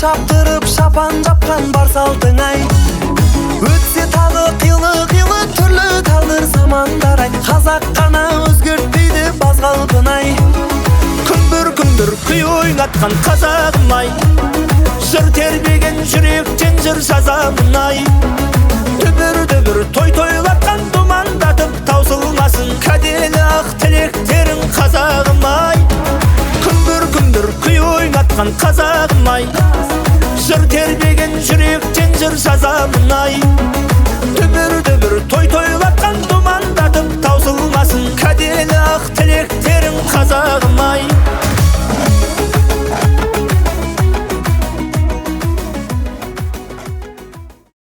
çaptırıp şapan жапкан бар салтың ай. Өтсе тағы қилы түрлі талдыр замандар ай. Қазақ қана өзгертпейді баз қалпын ай. Күндір күй ойнатқан қазағым ай. Жыр тербеген жүректен жыр жазамын ай. Дүбір той тойлатқан думандатып таусылмай